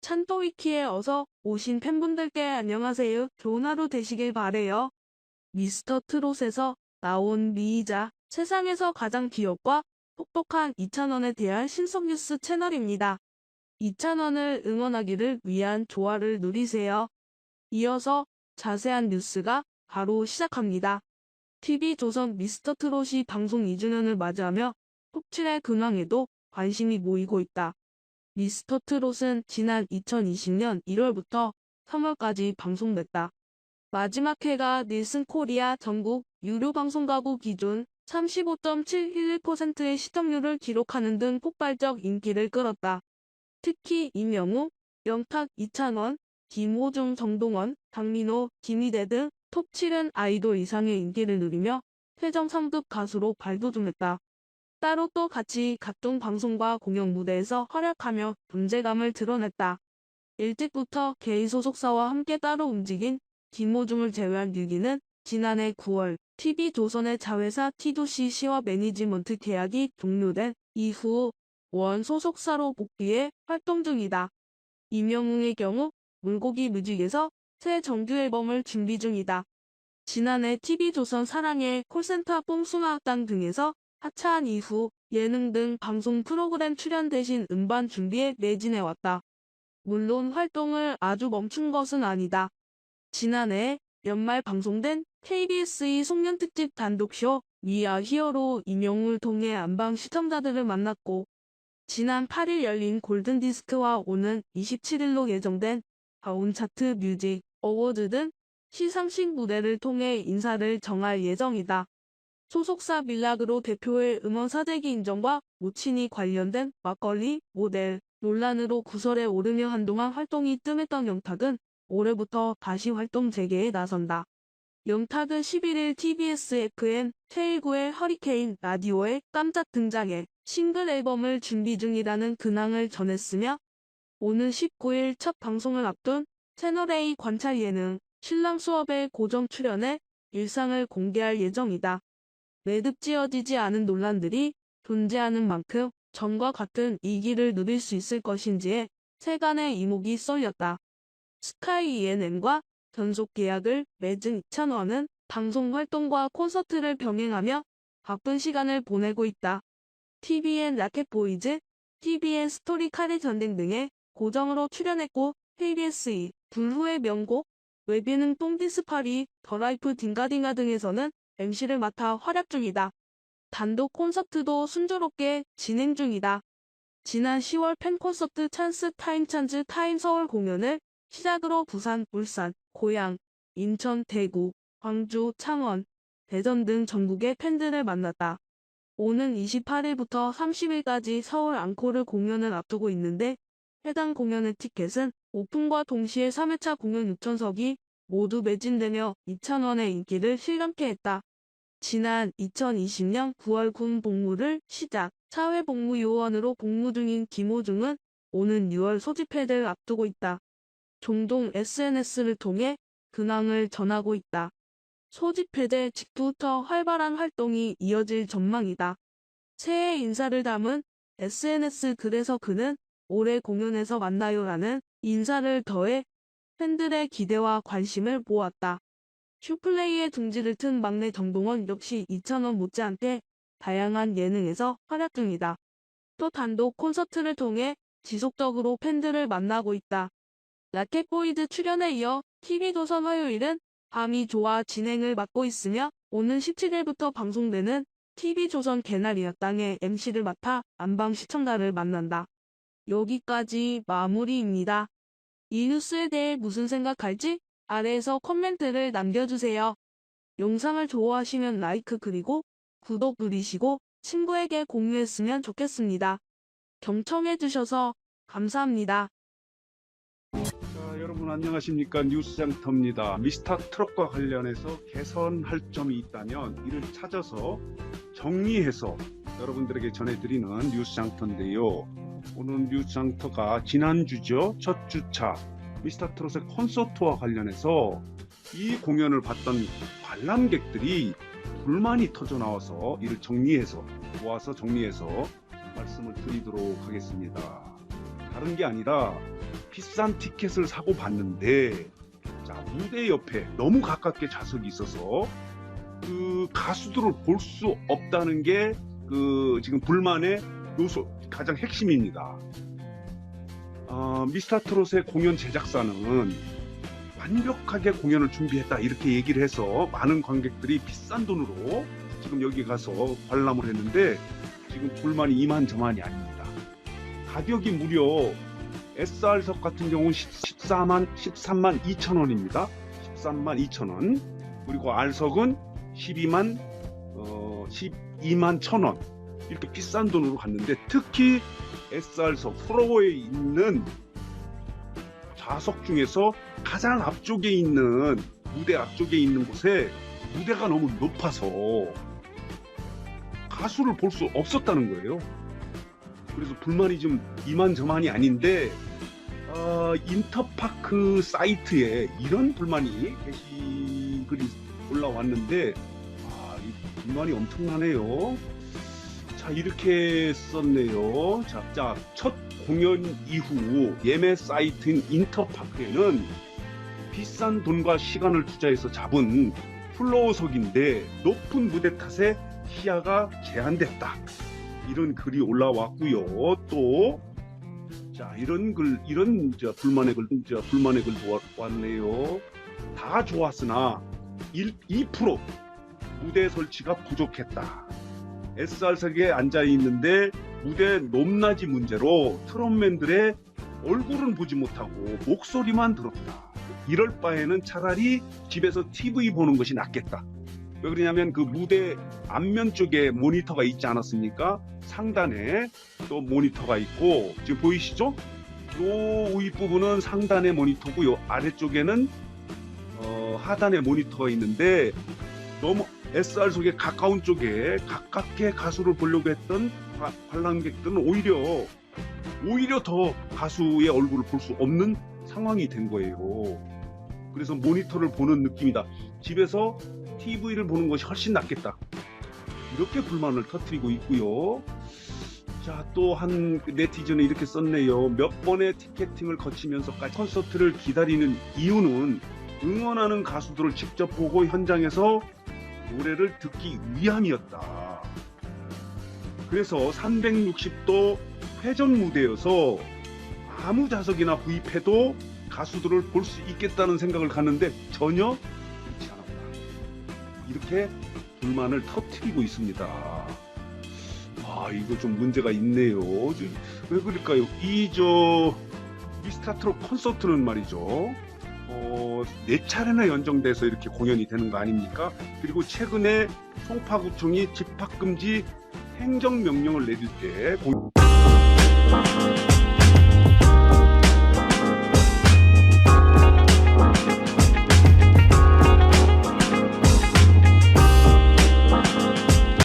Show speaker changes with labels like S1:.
S1: 찬토위키에 어서 오신 팬분들께 안녕하세요. 좋은 하루 되시길 바래요. 미스터 트롯에서 나온 미이자 세상에서 가장 귀엽고 똑똑한 이찬원에 대한 신속 뉴스 채널입니다. 이찬원을 응원하기를 위한 조화를 누리세요. 이어서 자세한 뉴스가 바로 시작합니다. TV조선 미스터 트롯이 방송 2주년을 맞이하며 톱7의 근황에도 관심이 모이고 있다. 미스터 트롯은 지난 2020년 1월부터 3월까지 방송됐다. 마지막 회가 닐슨 코리아 전국 유료 방송 가구 기준 35.711%의 시청률을 기록하는 등 폭발적 인기를 끌었다. 특히 임영웅, 영탁, 이찬원, 김호중, 정동원, 박민호, 김희대 등 톱7은 아이돌 이상의 인기를 누리며 최정 3급 가수로 발돋움했다. 따로 또 같이 각종 방송과 공연 무대에서 활약하며 존재감을 드러냈다. 일찍부터 게이 소속사와 함께 따로 움직인 김호중을 제외한 6위는 지난해 9월 TV조선의 자회사 T2CC와 매니지먼트 계약이 종료된 이후 원 소속사로 복귀해 활동 중이다. 임영웅의 경우 물고기 뮤직에서 새 정규 앨범을 준비 중이다. 지난해 TV조선 사랑의 콜센터 뽕숭아학당 등에서 하차한 이후 예능 등 방송 프로그램 출연 대신 음반 준비에 매진해왔다. 물론 활동을 아주 멈춘 것은 아니다. 지난해 연말 방송된 KBS2 송년특집 단독쇼 위아 히어로 임영웅을 통해 안방 시청자들을 만났고 지난 8일 열린 골든디스크와 오는 27일로 예정된 가온차트 뮤직 어워드 등 시상식 무대를 통해 인사를 정할 예정이다. 소속사 밀락으로 대표의 음원 사재기 인정과 모친이 관련된 막걸리, 모델, 논란으로 구설에 오르며 한동안 활동이 뜸했던 영탁은 올해부터 다시 활동 재개에 나선다. 영탁은 11일 TBS FM 최일구의 허리케인 라디오에 깜짝 등장해 싱글 앨범을 준비 중이라는 근황을 전했으며 오는 19일 첫 방송을 앞둔 채널A 관찰 예능 신랑 수업에 고정 출연해 일상을 공개할 예정이다. 매듭지어지지 않은 논란들이 존재하는 만큼 전과 같은 이기를 누릴 수 있을 것인지에 세간의 이목이 쏠렸다. 스카이 ENM과 전속 계약을 맺은 이찬원은 방송 활동과 콘서트를 병행하며 바쁜 시간을 보내고 있다. TVN 라켓보이즈, TVN 스토리 카레 전쟁 등에 고정으로 출연했고 KBS2, 블루의 명곡, 웹예능 똥디스파리, 더라이프 딩가딩가 등에서는 MC를 맡아 활약 중이다. 단독 콘서트도 순조롭게 진행 중이다. 지난 10월 팬콘서트 찬스 타임 찬즈 타임 서울 공연을 시작으로 부산, 울산, 고양, 인천, 대구, 광주, 창원, 대전 등 전국의 팬들을 만났다. 오는 28일부터 30일까지 서울 앙코르 공연을 앞두고 있는데 해당 공연의 티켓은 오픈과 동시에 3회차 공연 6천석이 모두 매진되며 이찬원의 인기를 실감케 했다. 지난 2020년 9월 군 복무를 시작, 사회복무요원으로 복무 중인 김호중은 오는 6월 소집회를 앞두고 있다. 종종 SNS를 통해 근황을 전하고 있다. 소집회대 직후부터 활발한 활동이 이어질 전망이다. 새해 인사를 담은 SNS 글에서 그는 올해 공연에서 만나요라는 인사를 더해 팬들의 기대와 관심을 모았다. 슈플레이의 둥지를 튼 막내 정동원 역시 이찬원 못지않게 다양한 예능에서 활약 중이다. 또 단독 콘서트를 통해 지속적으로 팬들을 만나고 있다. 라켓보이즈 출연에 이어 TV조선 화요일은 밤이 좋아 진행을 맡고 있으며 오는 17일부터 방송되는 TV조선 개나리야 땅의 MC를 맡아 안방 시청자를 만난다. 여기까지 마무리입니다. 이 뉴스에 대해 무슨 생각할지 아래에서 코멘트를 남겨주세요. 영상을 좋아하시면 라이크 그리고 구독 누르시고 친구에게 공유했으면 좋겠습니다. 경청해주셔서 감사합니다.
S2: 자, 여러분 안녕하십니까. 뉴스장터입니다. 미스터 트롯과 관련해서 개선할 점이 있다면 이를 찾아서 정리해서 여러분들에게 전해드리는 뉴스장터인데요. 오늘 뉴스장터가 지난주죠. 첫 주차 미스터 트롯의 콘서트와 관련해서 이 공연을 봤던 관람객들이 불만이 터져 나와서 이를 모아서 정리해서 말씀을 드리도록 하겠습니다. 다른 게 아니라 비싼 티켓을 사고 봤는데, 자, 무대 옆에 너무 가깝게 좌석이 있어서 그 가수들을 볼 수 없다는 게 그 지금 불만의 요소, 가장 핵심입니다. 미스터트롯의 공연 제작사는 완벽하게 공연을 준비했다 이렇게 얘기를 해서 많은 관객들이 비싼 돈으로 지금 여기 가서 관람을 했는데 지금 불만이 이만저만이 아닙니다. 가격이 무려 SR석 같은 경우는 13만 2천 원입니다. 13만 2천 원. 그리고 R석은 12만 1천 원. 이렇게 비싼 돈으로 갔는데 특히 SR석 프로에 있는 좌석 중에서 가장 앞쪽에 있는 무대 앞쪽에 있는 곳에 무대가 너무 높아서 가수를 볼 수 없었다는 거예요. 그래서 불만이 좀 이만저만이 아닌데 인터파크 사이트에 이런 불만이 게시글이 올라왔는데 이 불만이 엄청나네요. 자, 이렇게 썼네요. 자, 첫 공연 이후 예매 사이트인 인터파크에는 비싼 돈과 시간을 투자해서 잡은 플로어석인데 높은 무대 탓에 시야가 제한됐다. 이런 글이 올라왔고요. 또 자, 이런 불만의 글 왔네요. 다 좋았으나 2% 무대 설치가 부족했다. SR석에 앉아 있는데 무대 높낮이 문제로 트롯맨들의 얼굴은 보지 못하고 목소리만 들었다. 이럴 바에는 차라리 집에서 TV 보는 것이 낫겠다. 왜 그러냐면 그 무대 앞면 쪽에 모니터가 있지 않았습니까? 상단에 또 모니터가 있고 지금 보이시죠? 요 윗부분은 상단의 모니터고 요 아래쪽에는 하단의 모니터가 있는데 너무 SR석에 가까운 쪽에 가깝게 가수를 보려고 했던 관람객들은 오히려 더 가수의 얼굴을 볼 수 없는 상황이 된 거예요. 그래서 모니터를 보는 느낌이다. 집에서 TV를 보는 것이 훨씬 낫겠다. 이렇게 불만을 터뜨리고 있고요. 자, 또 한 네티즌은 이렇게 썼네요. 몇 번의 티켓팅을 거치면서까지 콘서트를 기다리는 이유는 응원하는 가수들을 직접 보고 현장에서 노래를 듣기 위함이었다. 그래서 360도 회전 무대여서 아무 좌석이나 구입해도 가수들을 볼 수 있겠다는 생각을 갖는데 전혀 그렇지 않았다. 이렇게 불만을 터뜨리고 있습니다. 이거 좀 문제가 있네요. 왜 그럴까요? 미스터트롯 콘서트는 말이죠. 4차례나 연정돼서 이렇게 공연이 되는 거 아닙니까? 그리고 최근에 송파구청이 집합금지 행정명령을 내릴 때